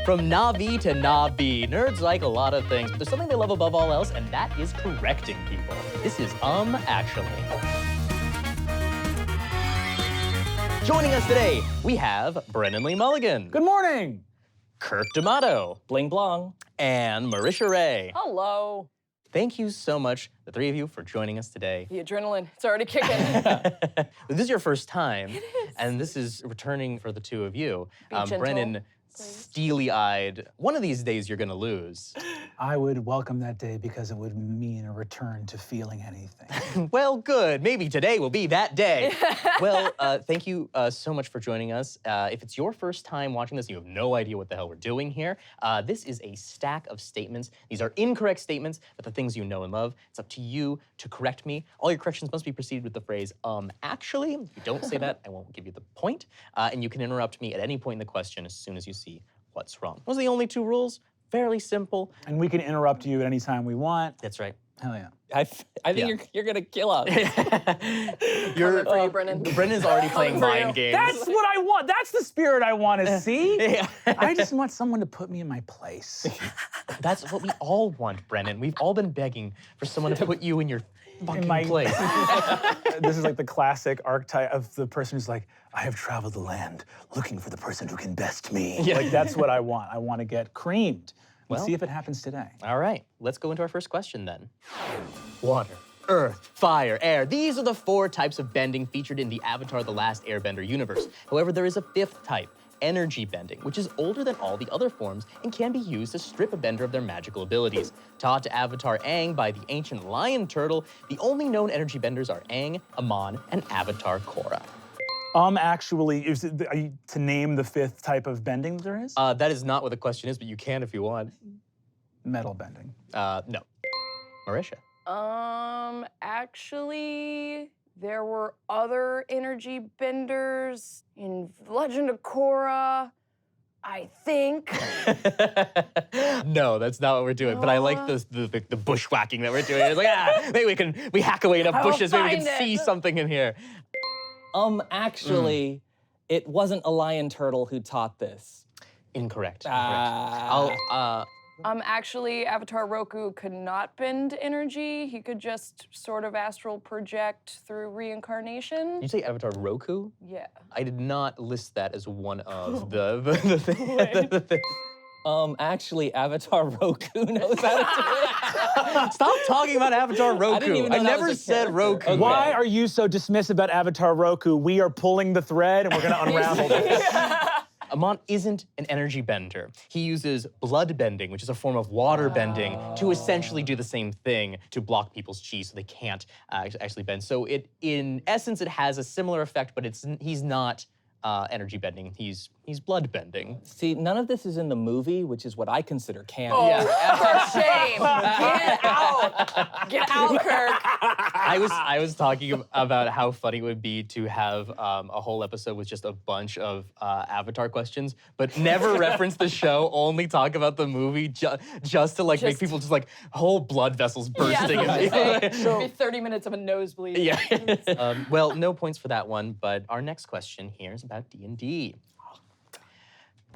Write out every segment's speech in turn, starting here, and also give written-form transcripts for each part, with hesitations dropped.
From Navi to Nabi, nerds like a lot of things, but there's something they love above all else, and that is correcting people. This is Actually. Joining us today, we have Brennan Mulligan. Good morning. Kirk Damato. Bling blong. And Marisha Ray. Hello. Thank you so much, the three of you, for joining us today. The adrenaline, it's already kicking. This is your first time. It is. And this is returning for the two of you. Be gentle, Brennan, please. steely-eyed. One of these days you're gonna lose. I would welcome that day because it would mean a return to feeling anything. Well, good. Maybe today will be that day. Well, thank you so much for joining us. If it's your first time watching this, you have no idea what the hell we're doing here. This is a stack of statements. These are incorrect statements, but the things you know and love. It's up to you to correct me. All your corrections must be preceded with the phrase, actually. If you don't say that, I won't give you the point. And you can interrupt me at any point in the question as soon as you see what's wrong. Those are the only two rules. Fairly simple. And we can interrupt you at any time we want. That's right. Hell yeah. I think you're gonna kill us. You're, for you, Brennan. Brennan's already playing for mind you. games. That's what I want. That's the spirit I want to see. Yeah. I just want someone to put me in my place. That's what we all want, Brennan. We've all been begging for someone to put you in your fucking place. This is like the classic archetype of the person who's like, I have traveled the land looking for the person who can best me. Yeah. Like, that's what I want. I want to get creamed. Let's Well. see if it happens today. All right, let's go into our first question then. Water, earth, fire, air. These are the four types of bending featured in the Avatar: The Last Airbender universe. However, there is a fifth type, energy bending, which is older than all the other forms and can be used to strip a bender of their magical abilities. Taught to Avatar Aang by the ancient lion turtle, the only known energy benders are Aang, Amon, and Avatar Korra. Actually, are you to name the fifth type of bending there is? That is not what the question is, but you can if you want. Metal bending. No. Marisha. Actually, there were other energy benders in Legend of Korra, I think. No, that's not what we're doing. But I like the bushwhacking that we're doing. It's like, maybe we hack away enough I will bushes, maybe we can find it. see something in here. Actually, it wasn't a lion turtle who taught this. Incorrect. Actually, Avatar Roku could not bend energy. He could just sort of astral project through reincarnation. Did you say Avatar Roku? Yeah. I did not list that as one of the things. Actually, Avatar Roku knows how to do it. Stop talking about Avatar Roku. didn't even know I that never was a said character. Roku. Okay. Why are you so dismissive about Avatar Roku? We are pulling the thread and we're gonna unravel this. Amon isn't an energy bender. He uses blood bending, which is a form of water bending, to essentially do the same thing to block people's chi so they can't actually bend. So in essence, it has a similar effect, but he's not energy bending. He's blood bending. See, none of this is in the movie, which is what I consider canon. For shame. Get out. Get out, Kirk. I was talking about how funny it would be to have a whole episode with just a bunch of Avatar questions, but never reference the show, only talk about the movie just to make people just like whole blood vessels bursting. It'd be 30 minutes of a nosebleed. Yeah. Well, no points for that one, but our next question here is about D&D.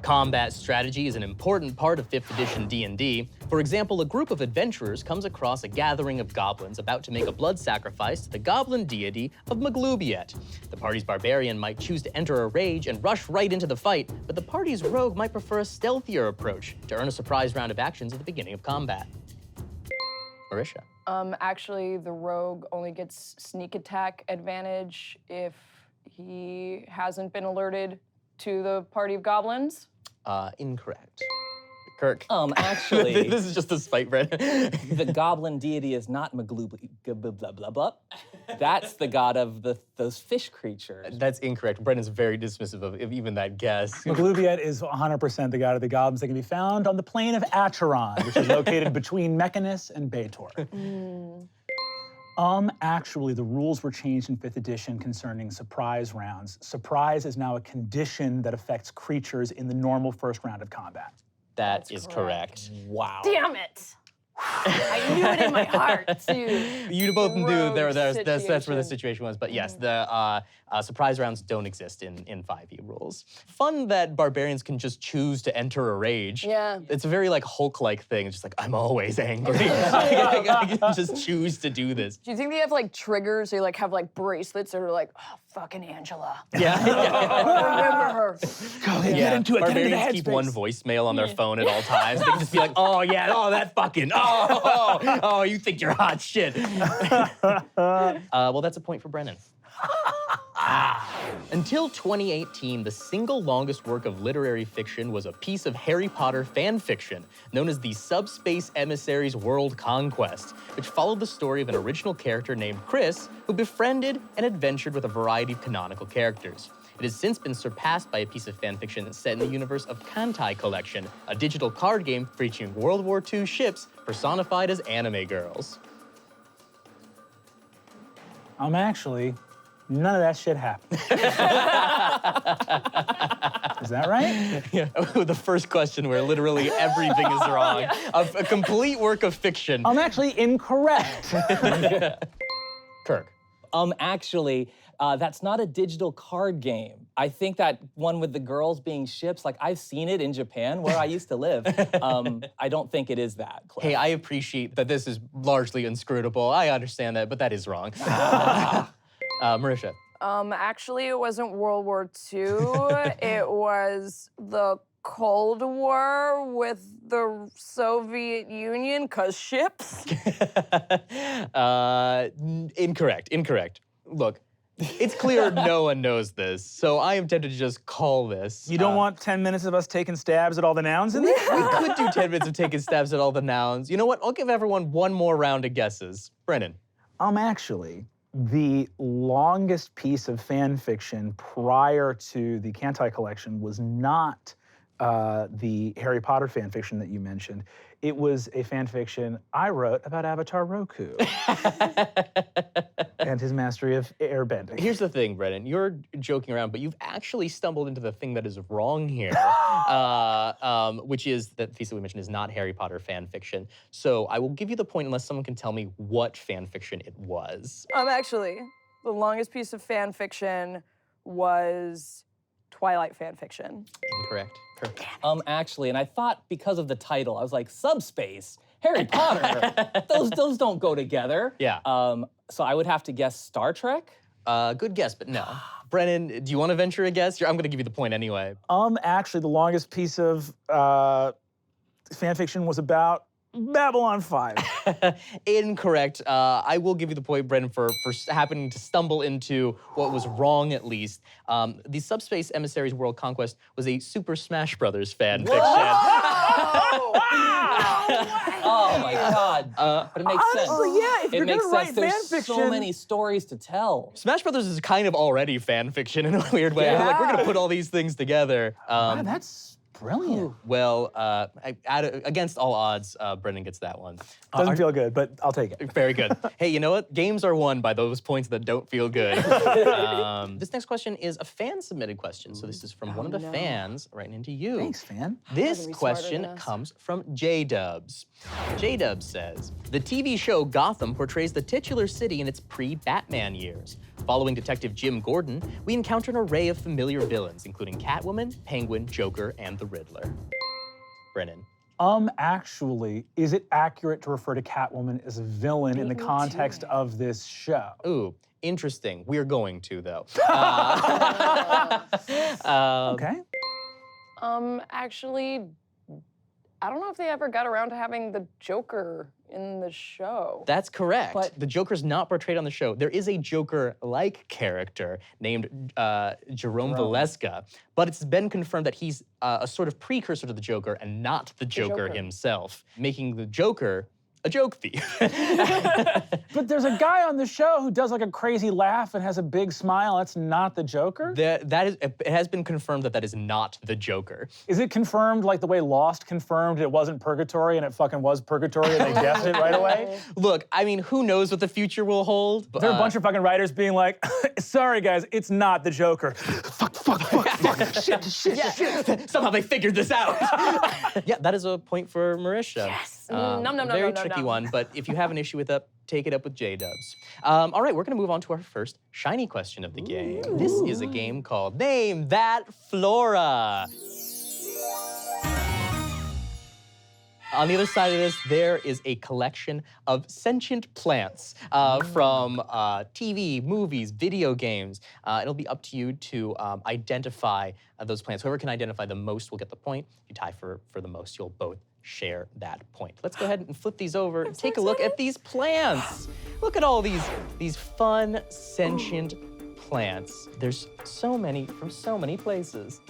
Combat strategy is an important part of 5th edition D&D. For example, a group of adventurers comes across a gathering of goblins about to make a blood sacrifice to the goblin deity of Maglubiet. The party's barbarian might choose to enter a rage and rush right into the fight, but the party's rogue might prefer a stealthier approach to earn a surprise round of actions at the beginning of combat. Marisha. Actually, the rogue only gets sneak attack advantage if he hasn't been alerted to the party of goblins. Incorrect. Kirk. Actually, This is just a spite, Brennan. the goblin deity is not Maglubi, blah, blah, blah. That's the god of those fish creatures. That's incorrect. Brennan's very dismissive of even that guess. Maglubiet is 100% the god of the goblins that can be found on the plain of Acheron, which is located between Mechanus and Baator. Actually, the rules were changed in 5th edition concerning surprise rounds. Surprise is now a condition that affects creatures in the normal first round of combat. That is correct. Wow. Damn it. I knew it in my heart, too. You both knew Rogue that's where the situation. situation was. But yes, the surprise rounds don't exist in 5e rules. Fun that barbarians can just choose to enter a rage. Yeah. It's a very like Hulk-like thing. It's just like, I'm always angry. I can just choose to do this. Do you think they have like triggers? They like have like bracelets that are like, oh, fucking Angela. Yeah. Remember her. Go ahead, get into it. Get into the Barbarians keep one headspace. voicemail on their phone at all times. They can just be like, oh yeah, oh that fucking, oh, you think you're hot shit. Well, that's a point for Brennan. Until 2018, the single longest work of literary fiction was a piece of Harry Potter fan fiction known as the Subspace Emissaries World Conquest, which followed the story of an original character named Chris, who befriended and adventured with a variety of canonical characters. It has since been surpassed by a piece of fan fiction set in the universe of Kantai Collection, a digital card game featuring World War II ships personified as anime girls. Actually, none of that shit happened. Is that right? Yeah, the first question where literally everything is wrong. A complete work of fiction. I'm actually incorrect. Kirk. Actually, that's not a digital card game. I think that one with the girls being ships, like I've seen it in Japan where I used to live. I don't think it is that. Cliff. Hey, I appreciate that this is largely inscrutable. I understand that, but that is wrong. Marisha. Actually, it wasn't World War II. It was the Cold War with the Soviet Union, 'cause ships. Incorrect. Look, it's clear no one knows this, so I am tempted to just call this. You don't want 10 minutes of us taking stabs at all the nouns in there? We could do 10 minutes of taking stabs at all the nouns. You know what? I'll give everyone one more round of guesses. Brennan. Actually, the longest piece of fan fiction prior to the Kantai Collection was not the Harry Potter fan fiction that you mentioned. It was a fan fiction I wrote about Avatar Roku and his mastery of airbending. Here's the thing, Brennan. You're joking around, but you've actually stumbled into the thing that is wrong here, which is that the piece that we mentioned is not Harry Potter fan fiction. So I will give you the point unless someone can tell me what fan fiction it was. Actually, the longest piece of fan fiction was Twilight fan fiction. Incorrect. Kirk. Actually, and I thought because of the title, I was like, subspace, Harry Potter, those don't go together. Yeah. So I would have to guess Star Trek. Good guess, but no. Brennan, do you want to venture a guess? I'm going to give you the point anyway. Actually, the longest piece of fan fiction was about Babylon 5. Incorrect. I will give you the point, Brennan, for happening to stumble into what was wrong, at least. The Subspace Emissaries World Conquest was a Super Smash Brothers fan fiction. Oh my God! But it makes sense. Honestly, yeah, if it you're makes gonna write sense. There's fan so fiction- many stories to tell. Smash Brothers is kind of already fan fiction in a weird way. Like, we're going to put all these things together. Wow, that's brilliant. Well, against all odds, Brennan gets that one. Doesn't feel good, but I'll take it. Very good. Hey, you know what? Games are won by those points that don't feel good. This next question is a fan-submitted question. So this is from one of the fans writing into you. Thanks, fan. This be smarter question than us. comes from J-Dubs. J-Dubs says, the TV show Gotham portrays the titular city in its pre-Batman years. Following Detective Jim Gordon, we encounter an array of familiar villains, including Catwoman, Penguin, Joker, and the Riddler. Brennan. Actually, is it accurate to refer to Catwoman as a villain in the context of this show? Ooh, interesting. We're going to, though. Okay. Actually, I don't know if they ever got around to having the Joker in the show. That's correct. But- the Joker's not portrayed on the show. There is a Joker-like character named Jerome Valeska, but it's been confirmed that he's a sort of precursor to the Joker and not the Joker Joker. himself, making the Joker a joke thief. But there's a guy on the show who does like a crazy laugh and has a big smile. That's not the Joker? It has been confirmed that is not the Joker. Is it confirmed like the way Lost confirmed it wasn't purgatory and it fucking was purgatory and they guessed it right away? Look, I mean, who knows what the future will hold? There are a bunch of fucking writers being like, sorry guys, it's not the Joker. Fuck. Shit. Somehow they figured this out. Yeah, that is a point for Marisha. Yes. Nom, nom, Very nom, nom, tricky nom. one, but if you have an issue with that, take it up with J-Dubs. All right, we're gonna move on to our first shiny question of the game. This is a game called Name That Flora. On the other side of this, there is a collection of sentient plants from TV, movies, video games. It'll be up to you to identify those plants. Whoever can identify the most will get the point. If you tie for the most, you'll both share that point. Let's go ahead and flip these over and take a look at these plants. Look at all these fun, sentient plants. There's so many from so many places.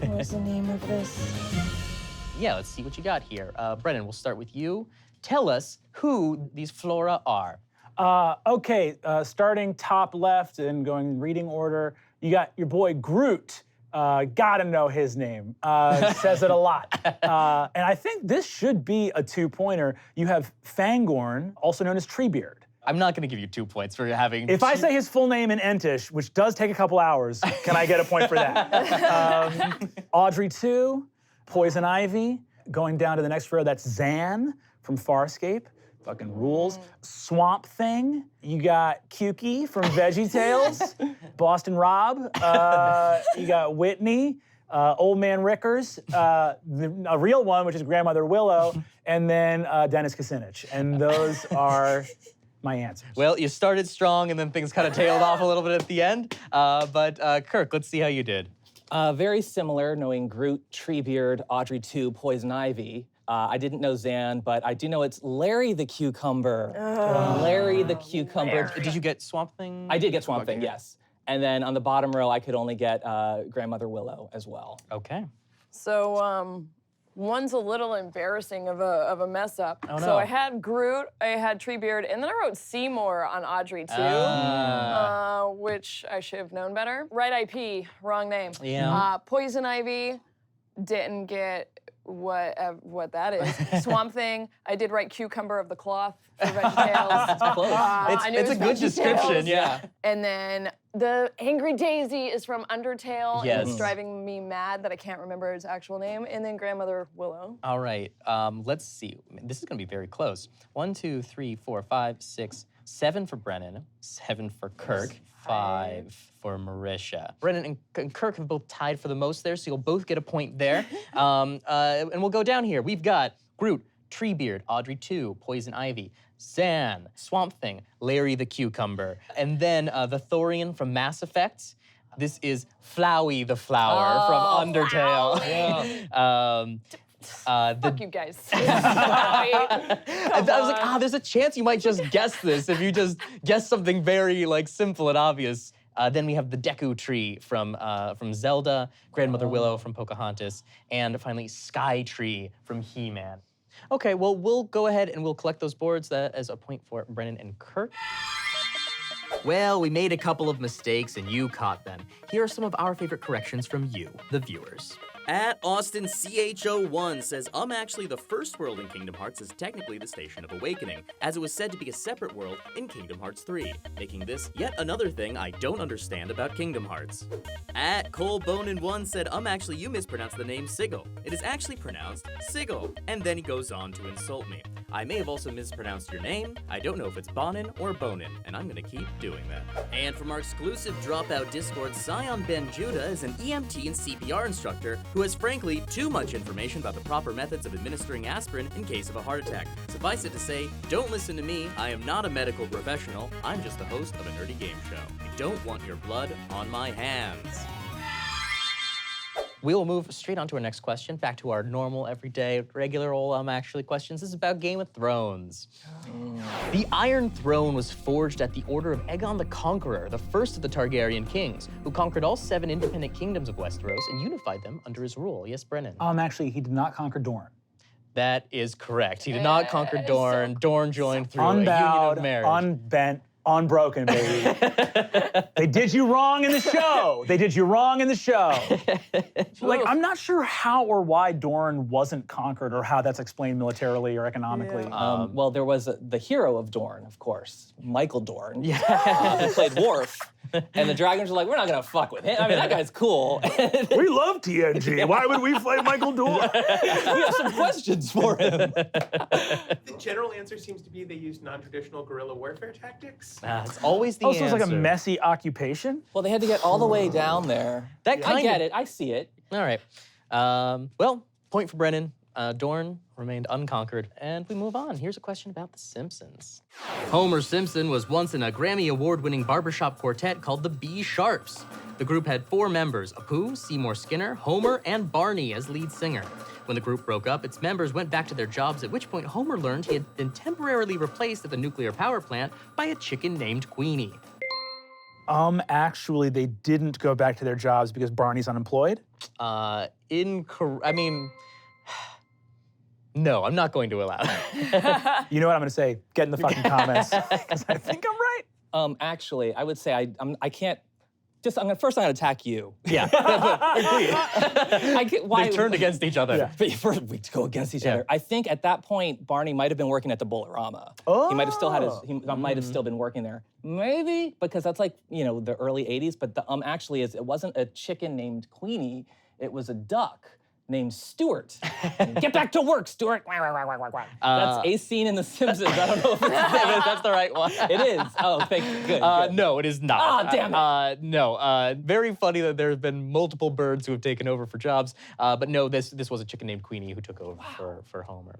What's the name of this? Yeah, let's see what you got here. Brennan, we'll start with you. Tell us who these flora are. Okay, starting top left and going in reading order, you got your boy Groot. Gotta know his name. Says it a lot. And I think this should be a 2-pointer. You have Fangorn, also known as Treebeard. I'm not gonna give you 2 points for having. If I say his full name in Entish, which does take a couple hours, can I get a point for that? Audrey 2, Poison Ivy. Going down to the next row, that's Zan from Farscape. Fucking rules. Swamp Thing. You got Kukey from VeggieTales. Boston Rob. You got Whitney. Old Man Rickers. A real one, which is Grandmother Willow. And then Dennis Kucinich. And those are my answers. Well, you started strong and then things kind of tailed off a little bit at the end. But Kirk, let's see how you did. Very similar, knowing Groot, Treebeard, Audrey 2, Poison Ivy. I didn't know Zan, but I do know it's Larry the Cucumber. Larry the Cucumber. Did you get Swamp Thing? I did get Swamp Thing, Okay. yes. And then on the bottom row, I could only get Grandmother Willow as well. Okay. So, one's a little embarrassing of a mess up. Oh, So no. I had Groot, I had Treebeard, and then I wrote Seymour on Audrey too, which I should have known better. Right IP, wrong name. Yeah. Poison Ivy, didn't get what that is. Swamp Thing, I did write Cucumber of the Cloth for VeggieTales. Close. I knew It's it a was good VeggieTales. description, yeah. And then the Angry Daisy is from Undertale, and Yes. it's driving me mad that I can't remember its actual name. And then Grandmother Willow. All right, let's see. This is gonna be very close. 1, 2, 3, 4, 5, 6, 7 for Brennan, 7 for Kirk, 5 for Marisha. Brennan and Kirk have both tied for the most there, so you'll both get a point there. And we'll go down here. We've got Groot, Treebeard, Audrey 2, Poison Ivy, Zan, Swamp Thing, Larry the Cucumber, and then the Thorian from Mass Effect. This is Flowey the Flower from Undertale. Fuck you guys. I was like, there's a chance you might just guess this if you just guess something very like simple and obvious. Then we have the Deku Tree from Zelda, Grandmother Willow from Pocahontas, and finally Sky Tree from He-Man. Okay, well, we'll go ahead and we'll collect those boards as a point for Brennan and Kirk. Well, we made a couple of mistakes and you caught them. Here are some of our favorite corrections from you, the viewers. At Austin CHO1 says, actually the first world in Kingdom Hearts is technically the Station of Awakening, as it was said to be a separate world in Kingdom Hearts 3, making this yet another thing I don't understand about Kingdom Hearts. At ColeBonin1 said, actually you mispronounced the name Sigil. It is actually pronounced Sigil, and then he goes on to insult me. I may have also mispronounced your name. I don't know if it's Bonin or Bonin, and I'm gonna keep doing that. And from our exclusive Dropout Discord, Sion Ben Judah is an EMT and CPR instructor who has frankly too much information about the proper methods of administering aspirin in case of a heart attack. Suffice it to say, don't listen to me. I am not a medical professional. I'm just the host of a nerdy game show. I don't want your blood on my hands. We will move straight on to our next question, back to our normal, everyday, regular old actually questions. This is about Game of Thrones. The Iron Throne was forged at the order of Aegon the Conqueror, the first of the Targaryen kings, who conquered all 7 independent kingdoms of Westeros and unified them under his rule. Yes, Brennan? Actually, he did not conquer Dorne. That is correct. He did not conquer Dorne. Dorne joined through a union Unbowed, of marriage. unbent, unbroken, baby. They did you wrong in the show. They did you wrong in the show. Like, I'm not sure how or why Dorne wasn't conquered or how that's explained militarily or economically. Well, there was the hero of Dorne, of course, Michael Dorne, who played Worf. And the dragons were like, we're not gonna fuck with him. I mean, that guy's cool. We love TNG. Why would we fight Michael Dorne? We have some questions for him. The general answer seems to be they used non-traditional guerrilla warfare tactics. It's always the Oh, answer. so it's like a messy occupation? Well, they had to get all the way down there. That I kind get of- it. I see it. All right. Well, point for Brennan. Dorne remained unconquered, and we move on. Here's a question about The Simpsons. Homer Simpson was once in a Grammy Award-winning barbershop quartet called the B Sharps. The group had 4 members, Apu, Seymour Skinner, Homer, and Barney as lead singer. When the group broke up, its members went back to their jobs, at which point Homer learned he had been temporarily replaced at the nuclear power plant by a chicken named Queenie. Actually, they didn't go back to their jobs because Barney's unemployed? Incorrect. I mean, no, I'm not going to allow that. You know what I'm gonna say? Get in the fucking comments. 'Cause I think I'm right. Actually, I would say I can't. I'm gonna attack you. Yeah. I can't, why They turned against each other. Yeah. But first, we go against each other. I think at that point, Barney might have been working at the Bullet-rama. Oh. He might have still had he might have still been working there. Maybe, because that's like, the early 80s, but the actually it wasn't a chicken named Queenie, it was a duck named Stuart. Get back to work, Stuart. That's a scene in The Simpsons. I don't know if That's the right one. it is. Oh, thank you. Good. No, it is not. Ah, damn it. No. Very funny that there have been multiple birds who have taken over for jobs. But no, this was a chicken named Queenie who took over for Homer.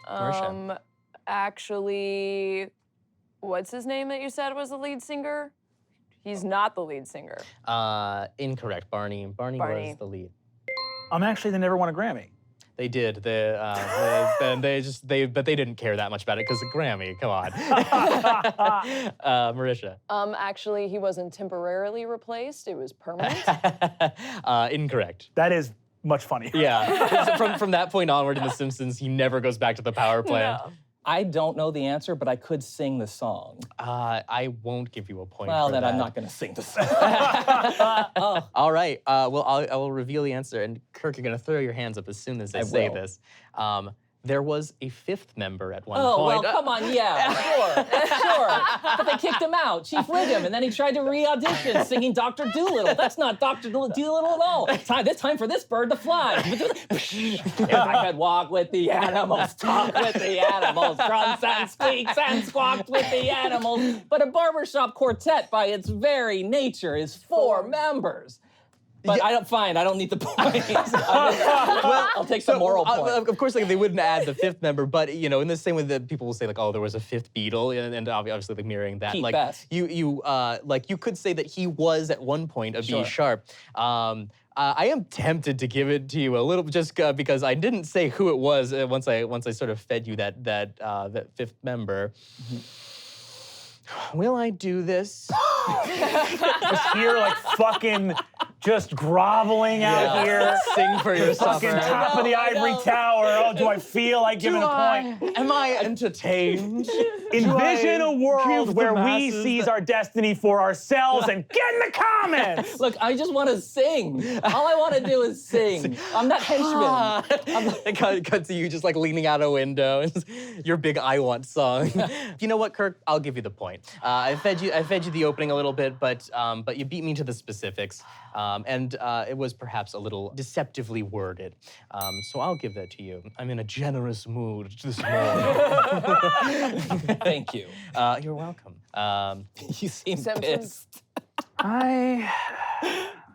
Marisha. Actually, what's his name that you said was the lead singer? He's not the lead singer. Incorrect. Barney was the lead. Actually, they never won a Grammy. They did. But they didn't care that much about it because the Grammy. Come on, Marisha. Actually, he wasn't temporarily replaced. It was permanent. Incorrect. That is much funnier. Yeah. From that point onward in The Simpsons, he never goes back to the power plant. No. I don't know the answer, but I could sing the song. I won't give you a point. Well, for then that. I'm not going to sing the song. All right. I will reveal the answer, and Kirk, you're gonna throw your hands up as soon as I say will. this. There was a 5th member at one Oh, point. well, come on, yeah, sure. But they kicked him out, Chief Wiggum, and then he tried to re-audition singing Dr. Doolittle. That's not Dr. Doolittle at all. It's time for this bird to fly. If I could walk with the animals, talk with the animals, grunt and squeaks and squawks with the animals. But a barbershop quartet, by its very nature, is 4 members. But I don't need the points. I'll take the moral point. Of course, they wouldn't add the 5th member, but in the same way that people will say oh, there was a 5th Beatle, and obviously mirroring that, Pete Best. you could say that he was at one point a Sure. B sharp. I am tempted to give it to you a little, just because I didn't say who it was once I sort of fed you that 5th member. Will I do this? Just here, like fucking, just groveling out here. Sing for yourself. Fucking top of the ivory tower. Oh, do I feel like giving a point? Am I entertained? Envision a world give the where we masses seize our destiny for ourselves and get in the comments. Look, I just want to sing. All I want to do is sing. I'm not henchman. It cuts to you just leaning out a window. Your big I Want song. You know what, Kirk? I'll give you the point. I fed you the opening a little bit, but you beat me to the specifics. And it was perhaps a little deceptively worded. So I'll give that to you. I'm in a generous mood this morning. Thank you. You're welcome. You seem Simpsons. pissed. I'm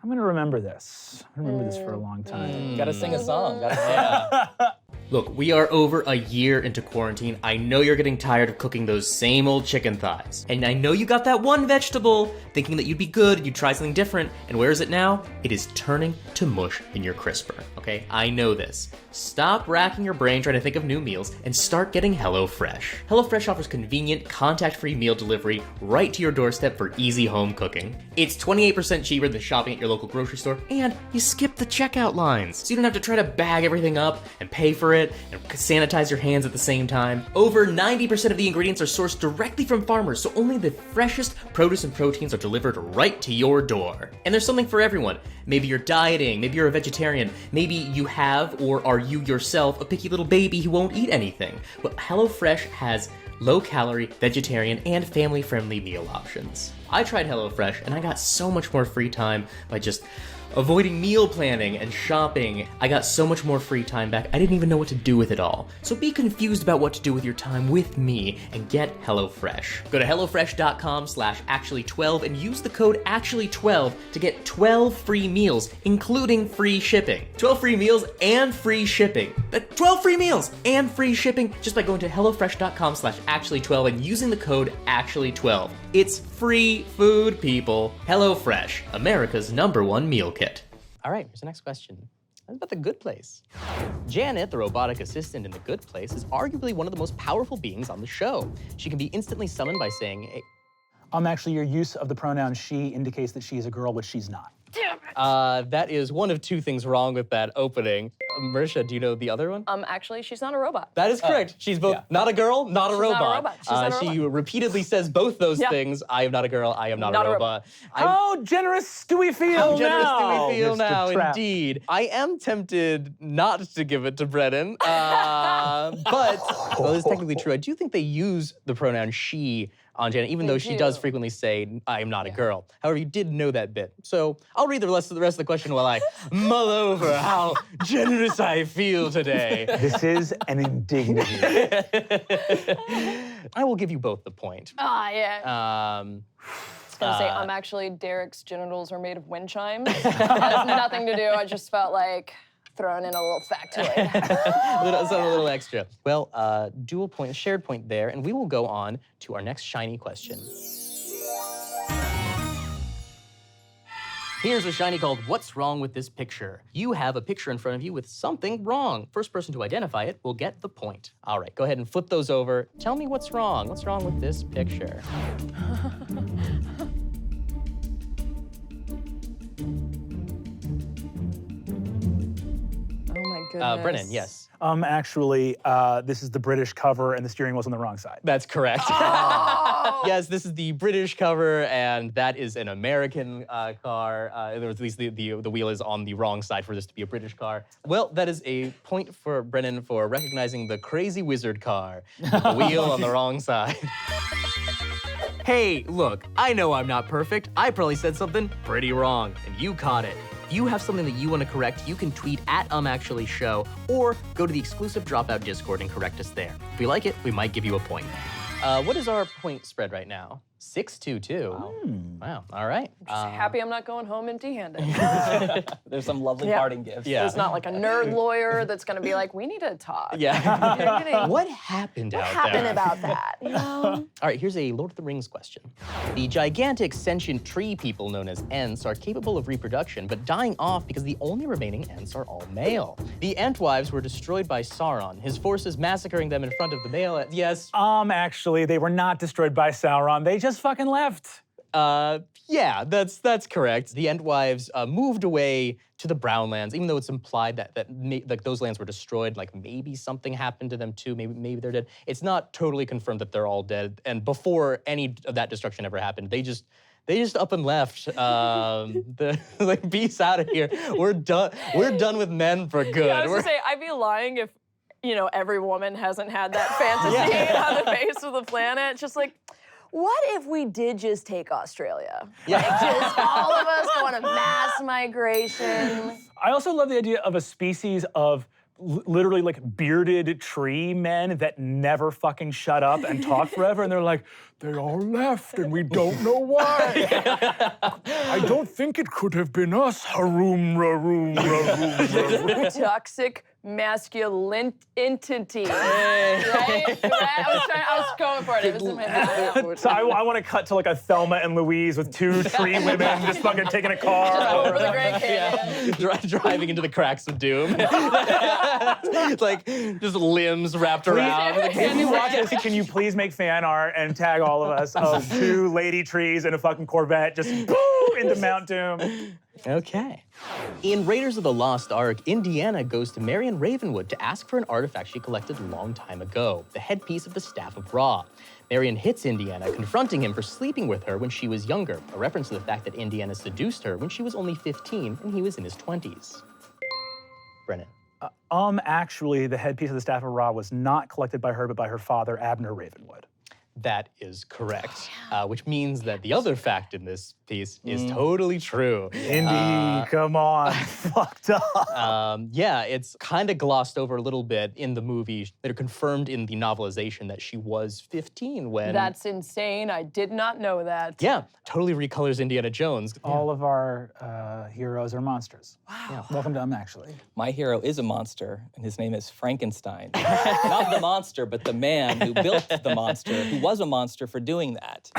gonna remember this. I'm gonna remember this for a long time. Gotta sing a song. Gotta sing. Look, we are over a year into quarantine. I know you're getting tired of cooking those same old chicken thighs. And I know you got that one vegetable thinking that you'd be good and you'd try something different. And where is it now? It is turning to mush in your crisper, okay? I know this. Stop racking your brain trying to think of new meals and start getting HelloFresh. HelloFresh offers convenient, contact-free meal delivery right to your doorstep for easy home cooking. It's 28% cheaper than shopping at your local grocery store, and you skip the checkout lines. So you don't have to try to bag everything up and pay for it it and sanitize your hands at the same time. Over 90% of the ingredients are sourced directly from farmers, so only the freshest produce and proteins are delivered right to your door. And there's something for everyone. Maybe you're dieting, maybe you're a vegetarian, maybe you have or are you yourself a picky little baby who won't eat anything. Well, HelloFresh has low-calorie, vegetarian, and family-friendly meal options. I tried HelloFresh, and I got so much more free time by just avoiding meal planning and shopping. I got so much more free time back, I didn't even know what to do with it all. So be confused about what to do with your time with me and get HelloFresh. Go to HelloFresh.com/actually12 and use the code actually12 to get 12 free meals, including free shipping. 12 free meals and free shipping. 12 free meals and free shipping just by going to HelloFresh.com/actually12 and using the code actually12. It's free food, people. HelloFresh, America's #1 meal kit. All right, here's the next question. What about The Good Place? Janet, the robotic assistant in The Good Place, is arguably one of the most powerful beings on the show. She can be instantly summoned by saying, hey, Actually, your use of the pronoun she indicates that she is a girl, which she's not. Damn it. that is one of two things wrong with that opening. Marisha, do you know the other one? Actually, she's not a robot. That is correct. She's both not a girl, not a robot. not a robot. She's not a She robot. repeatedly says both those Yeah. things. I am not a girl, I am not Not a a robot. How generous do we feel How generous do now? we feel Mr. now, Trapp? indeed. I am tempted not to give it to Brennan, but, well, it's technically true. I do think they use the pronoun she on Janet, even though she does do. frequently say, I am not a girl. However, you did know that bit. So I'll read the rest of the question while I mull over how generous I feel today. This is an indignity. I will give you both the point. Yeah. Um, I was gonna say, actually, Derek's genitals are made of wind chimes. It has nothing to do. I just felt like throwing in a little factoid. a little extra. Well, dual point, shared point there, and we will go on to our next shiny question. Here's a shiny called What's Wrong with This Picture? You have a picture in front of you with something wrong. First person to identify it will get the point. All right, go ahead and flip those over. Tell me what's wrong. What's wrong with this picture? Oh my goodness. Brennan, yes. Actually, this is the British cover and the steering wheel's on the wrong side. That's correct. Oh. Yes, this is the British cover, and that is an American car. Or at least the wheel is on the wrong side for this to be a British car. Well, that is a point for Brennan for recognizing the crazy wizard car with the wheel on the wrong side. Hey, look, I know I'm not perfect. I probably said something pretty wrong, and you caught it. If you have something that you want to correct, you can tweet at @actuallyshow or go to the exclusive Dropout Discord and correct us there. If we like it, we might give you a point. What is our point spread right now? 6-2-2. Wow. All right. Just happy I'm not going home empty-handed. There's some lovely Yeah. parting gifts. Yeah. There's not like a nerd lawyer that's gonna be like, we need to talk. Yeah. You're getting- What happened What out happened there? about that? You know? All right, here's a Lord of the Rings question. The gigantic sentient tree people known as Ents are capable of reproduction, but dying off because the only remaining Ents are all male. The Entwives were destroyed by Sauron, his forces massacring them in front of the male. Yes. Actually, they were not destroyed by Sauron. They just fucking left. Yeah, that's correct. The Entwives moved away to the Brownlands, even though it's implied that like those lands were destroyed. Like maybe something happened to them too. Maybe they're dead. It's not totally confirmed that they're all dead. And before any of that destruction ever happened, they just up and left. Like peace out of here. We're done. We're done with men for good. Yeah, I was We're- gonna say, I'd be lying if, you know, every woman hasn't had that fantasy on the face of the planet. Just like, what if we did just take Australia? Yeah. Like, just all of us go on a mass migration. I also love the idea of a species of literally like bearded tree men that never fucking shut up and talk forever, and they're like, they all left and we don't know why. I don't think it could have been us. Haroom, raroom, raroom, raroom. Toxic masculine entity. Right? I was going for it. It was in my head. So I want to cut to like a Thelma and Louise with two tree women just fucking taking a car. Just over the Grand Canyon. driving into the cracks of doom. Like just limbs wrapped around. If you watch this, can you please make fan art and tag all of us of two lady trees in a fucking Corvette just boom? Into Mount Doom. Okay. In Raiders of the Lost Ark, Indiana goes to Marion Ravenwood to ask for an artifact she collected a long time ago, the headpiece of the Staff of Ra. Marion hits Indiana, confronting him for sleeping with her when she was younger, a reference to the fact that Indiana seduced her when she was only 15 and he was in his 20s. Brennan. Actually, the headpiece of the Staff of Ra was not collected by her, but by her father, Abner Ravenwood. That is correct, which means that the other fact in this piece is totally true. Indy, come on, fucked up. Yeah, it's kind of glossed over a little bit in the movie. They're confirmed in the novelization that she was 15 when... That's insane. I did not know that. Yeah, totally recolors Indiana Jones. All of our heroes are monsters. Wow. Yeah. Welcome to Actually. My hero is a monster, and his name is Frankenstein. Not the monster, but the man who built the monster, who was a monster for doing that.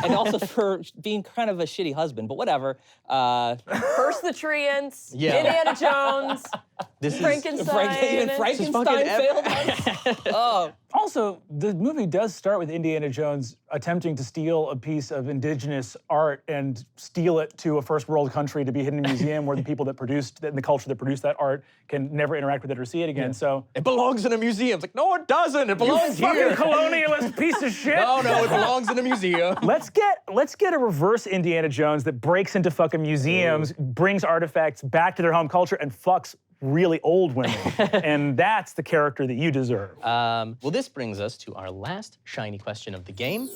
And also for being kind of a shitty husband, but whatever. First the Treants, Yeah. Indiana Jones, This is... Frankenstein. Even Frankenstein failed us? Oh. Also, the movie does start with Indiana Jones attempting to steal a piece of indigenous art and steal it to a first world country to be hidden in a museum where the people that produced, and the culture that produced that art can never interact with it or see it again, so. It belongs in a museum. It's like, no, it doesn't. It belongs here. Fucking colonialist piece of shit. No, it belongs in a museum. Let's get a reverse Indiana Jones that breaks into fucking museums, brings artifacts back to their home culture, and fucks really old women. And that's the character that you deserve. Well, this brings us to our last shiny question of the game.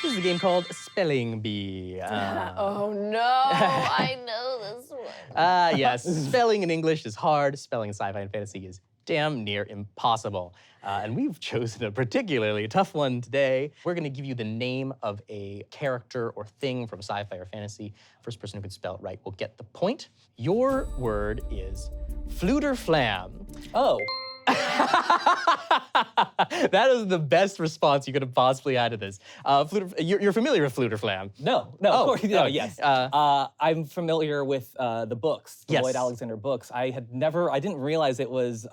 This is a game called Spelling Bee. Oh no, I know this one. Yes, spelling in English is hard. Spelling in sci-fi and fantasy is damn near impossible. And we've chosen a particularly tough one today. We're gonna give you the name of a character or thing from sci-fi or fantasy. First person who can spell it right will get the point. Your word is Fluterflam. Oh. That is the best response you could have possibly had to this. You're familiar with Fluterflam? No, Oh, of course, no, oh, yes. I'm familiar with the books, the Yes. Lloyd Alexander books. I didn't realize it was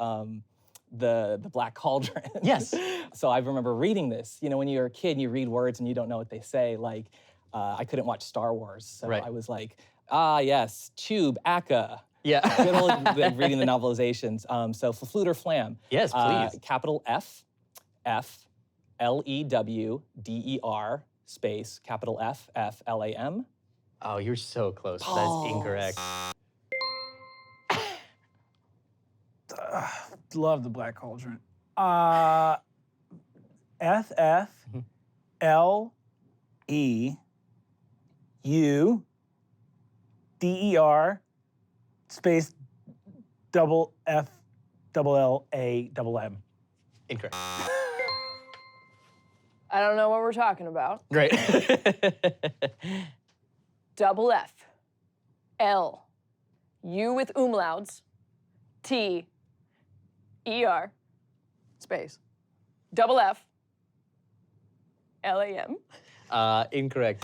the Black Cauldron. Yes. So I remember reading this. You know, when you're a kid and you read words and you don't know what they say, like, I couldn't watch Star Wars. So Right. I was like, yes, tube, Aka. Yeah. Good old like, reading the novelizations. So for Fluterflam. Yes, please. Capital F, L-E-W-D-E-R, space, capital F, F-L-A-M. Oh, you're so close. That's incorrect. Love the Black Cauldron. F-F-L-E-U-D-E-R space double F-double-L-A-double-M. Incorrect. I don't know what we're talking about. Great. Double F, L, U with umlauts, T, E-R, space, double F, L-A-M. Incorrect.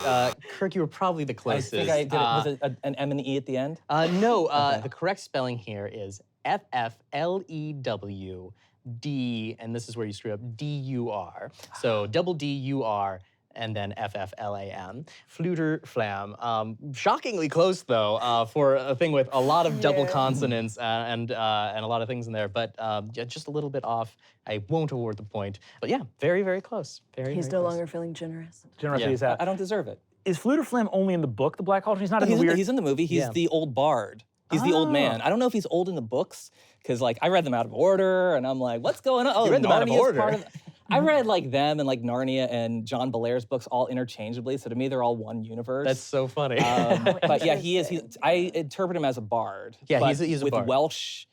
Kirk, you were probably the I closest. think I did it. Was it an M and E at the end? No, the correct spelling here is F-F-L-E-W-D, and this is where you screw up, D-U-R. So double D-U-R, and then F-F-L-A-M. Fluterflam. Shockingly close, though, for a thing with a lot of double consonants and a lot of things in there, but yeah, just a little bit off. I won't award the point. But yeah, very, very close. He's very no close. longer feeling generous. Generosity Yeah. is that. I don't deserve it. Is Fluterflam only in the book, The Black Cauldron? He's not in the He's, weird... he's in the movie. He's Yeah. the old bard. He's the old man. I don't know if he's old in the books, because like I read them out of order, and I'm like, what's going on? Oh, You read them out of Narnia's order. part of I read like them and like Narnia and John Belair's books all interchangeably, so to me they're all one universe. That's so funny. But yeah, he is. I interpret him as a bard. Yeah, but he's a with bard. Welsh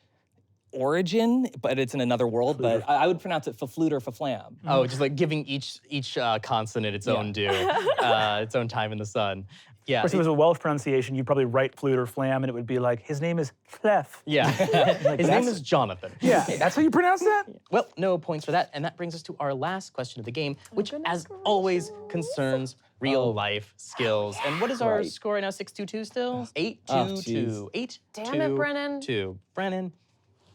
origin, but it's in another world. But I would pronounce it Faflute or Faflam. Oh, just like giving each consonant its own due, its own time in the sun. Yeah. Of course, if it was a Welsh pronunciation, you'd probably write Fluterflam, and it would be like, his name is Clef. Yeah. His name is Jonathan. Yeah, that's how you pronounce that? Well, no points for that. And that brings us to our last question of the game, which, as always, concerns real life skills. And what is our Right. score right now? 6-2-2 still? 8-2-2. jeez. 8 Damn it, Brennan. 2. Brennan.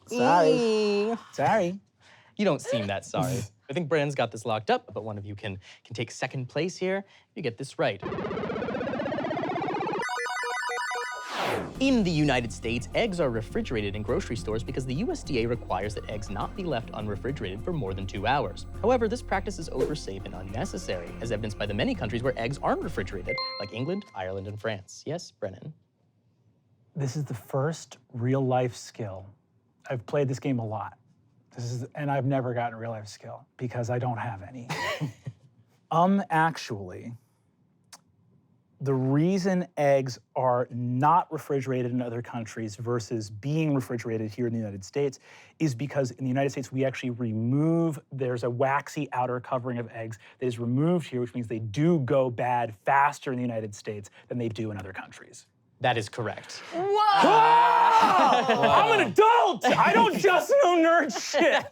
Sorry. Sorry. You don't seem that sorry. I think Brennan's got this locked up, but one of you can take second place here. You get this right. In the United States, eggs are refrigerated in grocery stores because the USDA requires that eggs not be left unrefrigerated for more than 2 hours. However, this practice is oversafe and unnecessary, as evidenced by the many countries where eggs aren't refrigerated, like England, Ireland, and France. Yes, Brennan? This is the first real-life skill. I've played this game a lot. And I've never gotten a real-life skill because I don't have any. Actually, the reason eggs are not refrigerated in other countries versus being refrigerated here in the United States is because in the United States, we actually there's a waxy outer covering of eggs that is removed here, which means they do go bad faster in the United States than they do in other countries. That is correct. I'm an adult! I don't just know nerd shit!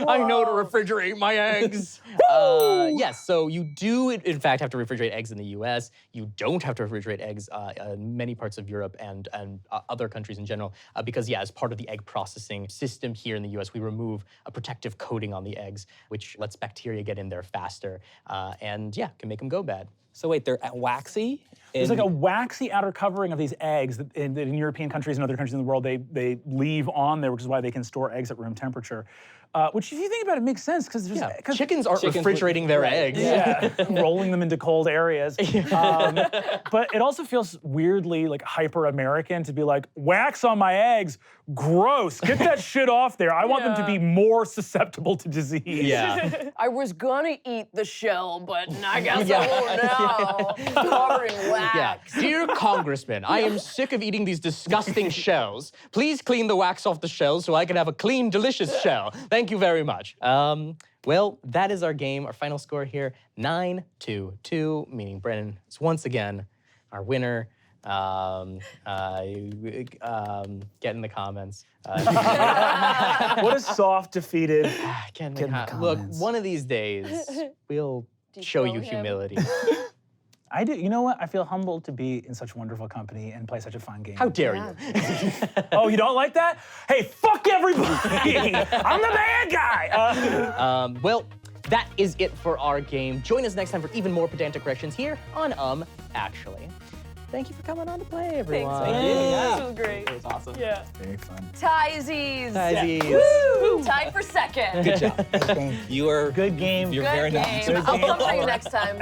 I know to refrigerate my eggs. Yes, so you do, in fact, have to refrigerate eggs in the US. You don't have to refrigerate eggs in many parts of Europe and other countries in general, because, yeah, as part of the egg processing system here in the US, we remove a protective coating on the eggs, which lets bacteria get in there faster, and, yeah, can make them go bad. So wait, they're waxy? There's like a waxy outer covering of these eggs that in European countries and other countries in the world, they leave on there, which is why they can store eggs at room temperature. Which, if you think about it, makes sense because chickens aren't refrigerating their eggs. Yeah, rolling them into cold areas. But it also feels weirdly like hyper-American to be like, wax on my eggs, gross, get that shit off there. I want them to be more susceptible to disease. Yeah. I was gonna eat the shell, but I guess I won't now. Covered in wax. Yeah. Dear Congressman, I am sick of eating these disgusting shells. Please clean the wax off the shells so I can have a clean, delicious shell. Thank you very much. Well, that is our game. Our final score here, 9-2, meaning Brennan is once again our winner. Get in the comments. What a soft, defeated. Get in the Look, comments. one of these days, we'll show you Dethrone him. humility. I do. You know what? I feel humbled to be in such wonderful company and play such a fun game. How dare you? Oh, you don't like that? Hey, fuck everybody! I'm the bad guy! Well, that is it for our game. Join us next time for even more pedantic corrections here on Actually. Thank you for coming on to play, everyone. Thanks, Yeah. This was great. It was awesome. Yeah. Very fun. Tiesies. Tiesies. Woo! Tied for second. Good job. You are Good game. You're Good very game. nice. Good I'll game. come for you next time.